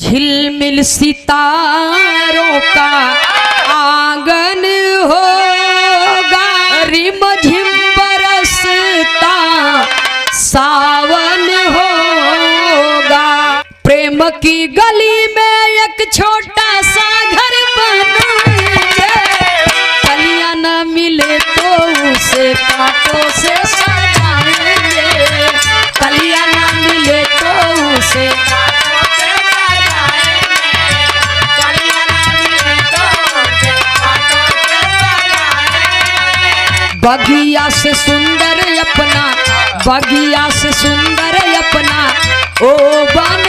झिलमिल सितारों का आंगन होगा, रिमझिम बरसता सावन होगा। प्रेम की गली में एक छोटा सा घर बनाएंगे, कलियां न मिले तो उसे कांटों से सजाएंगे, कलियां न मिले तो उसे बगिया से सुंदर अपना, बगिया से सुंदर अपना ओ बन